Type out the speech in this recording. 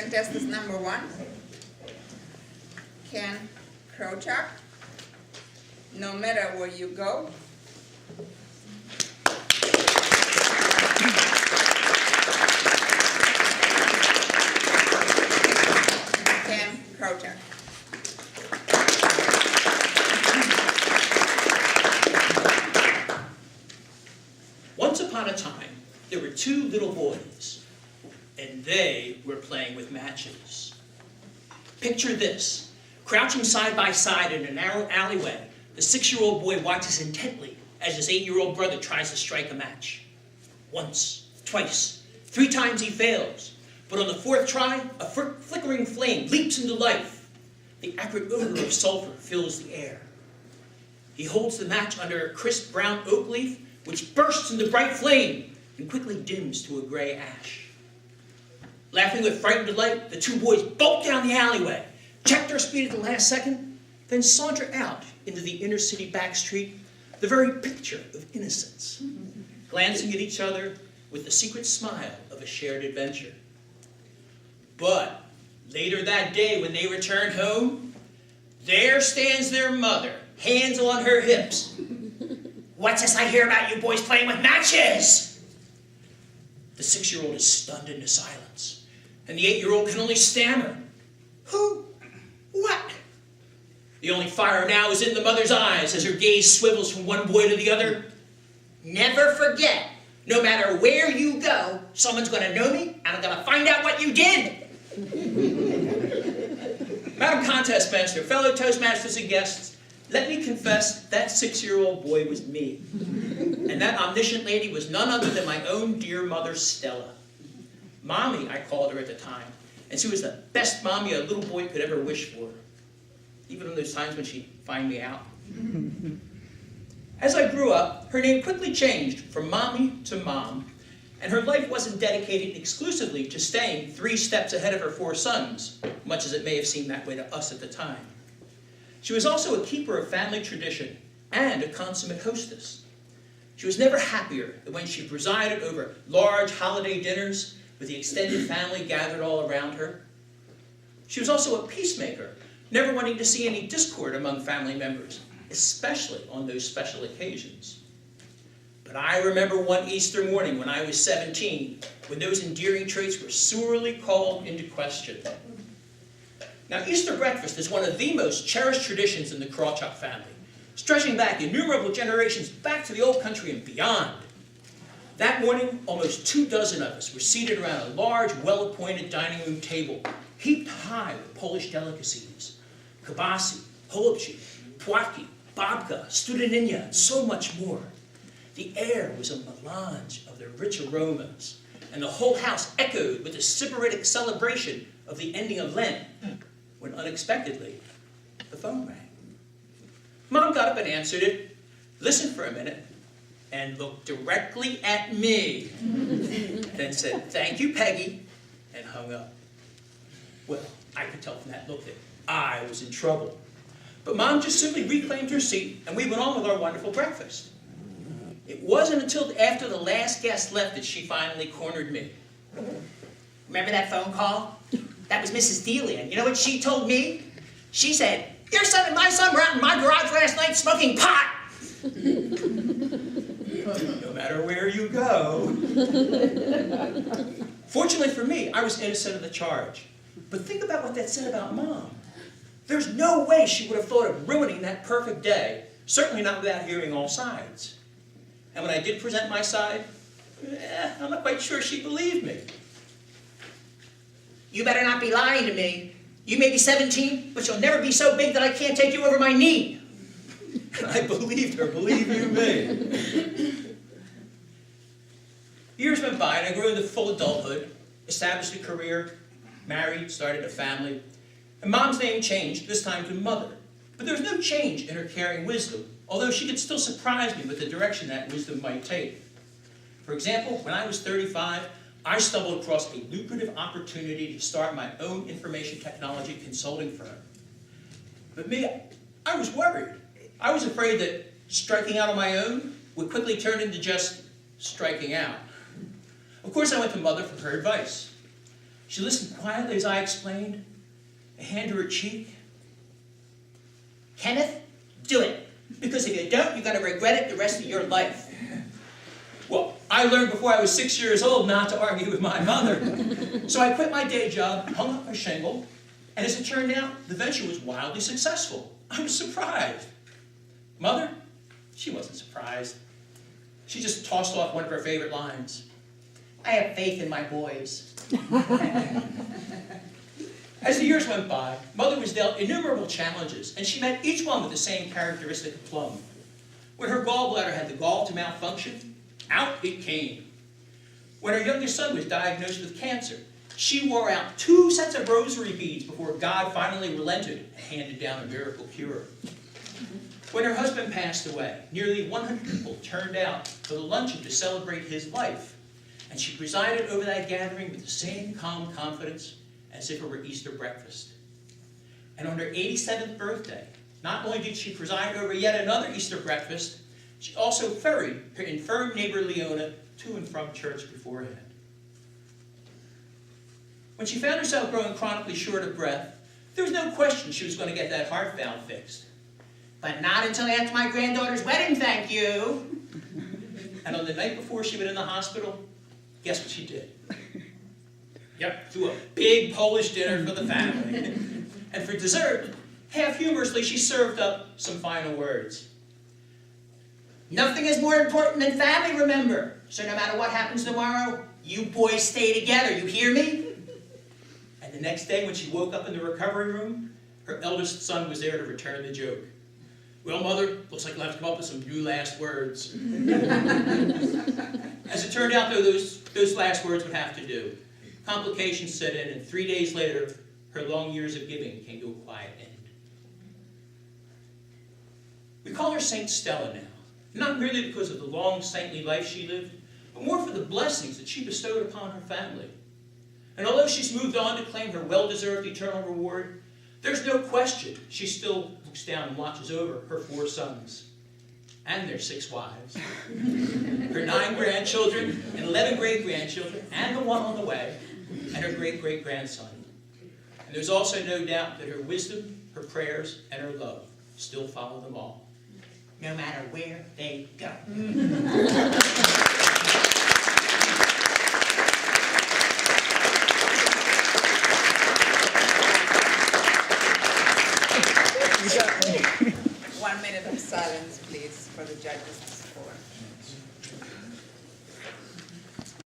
contestant number 1, Ken Krawchuk. No matter where you go. Ken Krawchuk. Once upon a time, there were 2 little boys, and they were playing with matches. Picture this. Crouching side by side in a narrow alleyway, the 6-year-old boy watches intently as his 8-year-old brother tries to strike a match. Once, twice, 3 times he fails, but on the 4th try, a flickering flame leaps into life. The acrid odor of sulfur fills the air. He holds the match under a crisp brown oak leaf, which bursts into bright flame and quickly dims to a gray ash. Laughing with frightened delight, the 2 boys bolt down the alleyway, check their speed at the last second, then saunter out into the inner city back street, the very picture of innocence, glancing at each other with the secret smile of a shared adventure. But later that day when they returned home, there stands their mother, hands on her hips. "What's this I hear about you boys playing with matches?" The 6-year-old is stunned into silence, and the 8-year-old can only stammer, "Who? What?" The only fire now is in the mother's eyes as her gaze swivels from one boy to the other. "Never forget, no matter where you go, someone's going to know me, and I'm going to find out what you did." Madam Contest Master, fellow Toastmasters and guests, let me confess that 6-year-old boy was me. And that omniscient lady was none other than my own dear mother, Stella. Mommy, I called her at the time, and she was the best mommy a little boy could ever wish for, even on those times when she'd find me out. As I grew up, her name quickly changed from Mommy to Mom, and her life wasn't dedicated exclusively to staying 3 steps ahead of her 4 sons, much as it may have seemed that way to us at the time. She was also a keeper of family tradition and a consummate hostess. She was never happier than when she presided over large holiday dinners with the extended family gathered all around her. She was also a peacemaker, never wanting to see any discord among family members, especially on those special occasions. But I remember one Easter morning when I was 17, when those endearing traits were sorely called into question. Now, Easter breakfast is one of the most cherished traditions in the Krawchuk family, stretching back innumerable generations back to the old country and beyond. That morning, almost 24 of us were seated around a large, well-appointed dining room table, heaped high with Polish delicacies, kibasi, holubczyk, płatki, babka, studeninja, and so much more. The air was a melange of their rich aromas, and the whole house echoed with the sybaritic celebration of the ending of Lent, when unexpectedly, the phone rang. Mom got up and answered it, listened for a minute, and looked directly at me, then said, "Thank you, Peggy," and hung up. Well, I could tell from that look that I was in trouble. But Mom just simply reclaimed her seat, and we went on with our wonderful breakfast. It wasn't until after the last guest left that she finally cornered me. "Remember that phone call? That was Mrs. Dealey, and you know what she told me? She said, 'Your son and my son were out in my garage last night smoking pot.'" No matter where you go. Fortunately for me, I was innocent of the charge. But think about what that said about Mom. There's no way she would have thought of ruining that perfect day, certainly not without hearing all sides. And when I did present my side, I'm not quite sure she believed me. "You better not be lying to me. You may be 17, but you'll never be so big that I can't take you over my knee." And I believed her, believe you me. Years went by, and I grew into full adulthood, established a career, married, started a family, and Mom's name changed, this time to Mother. But there was no change in her caring wisdom, although she could still surprise me with the direction that wisdom might take. For example, when I was 35, I stumbled across a lucrative opportunity to start my own information technology consulting firm. But me, I was worried. I was afraid that striking out on my own would quickly turn into just striking out. Of course, I went to Mother for her advice. She listened quietly as I explained, a hand to her cheek. Kenneth, do it. Because if you don't, you're going to regret it the rest of your life. Well, I learned before I was 6 years old not to argue with my mother. So I quit my day job, hung up my shingle, and as it turned out, the venture was wildly successful. I was surprised. Mother, she wasn't surprised. She just tossed off one of her favorite lines. I have faith in my boys. As the years went by, Mother was dealt innumerable challenges, and she met each one with the same characteristic aplomb. When her gallbladder had the gall to malfunction, out it came. When her youngest son was diagnosed with cancer, she wore out 2 sets of rosary beads before God finally relented and handed down a miracle cure. When her husband passed away, nearly 100 people turned out for the luncheon to celebrate his life, and she presided over that gathering with the same calm confidence as if it were Easter breakfast. And on her 87th birthday, not only did she preside over yet another Easter breakfast, she also ferried her infirm neighbor Leona to and from church beforehand. When she found herself growing chronically short of breath, there was no question she was going to get that heart valve fixed. But not until after my granddaughter's wedding, thank you. And on the night before she went in the hospital, guess what she did? Yep, threw a big Polish dinner for the family. And for dessert, half humorously, she served up some final words. Nothing is more important than family, remember. So no matter what happens tomorrow, you boys stay together, you hear me? And the next day when she woke up in the recovery room, her eldest son was there to return the joke. Well, Mother, looks like you'll have to come up with some new last words. As it turned out, though, those last words would have to do. Complications set in, and 3 days later, her long years of giving came to a quiet end. We call her Saint Stella now, not merely because of the long saintly life she lived, but more for the blessings that she bestowed upon her family. And although she's moved on to claim her well-deserved eternal reward, there's no question she still looks down and watches over her 4 sons and their 6 wives, her 9 grandchildren and 11 great-grandchildren, and the one on the way, and her great-great-grandson. And there's also no doubt that her wisdom, her prayers, and her love still follow them all, no matter where they go. One minute of silence, please, for the judges' score.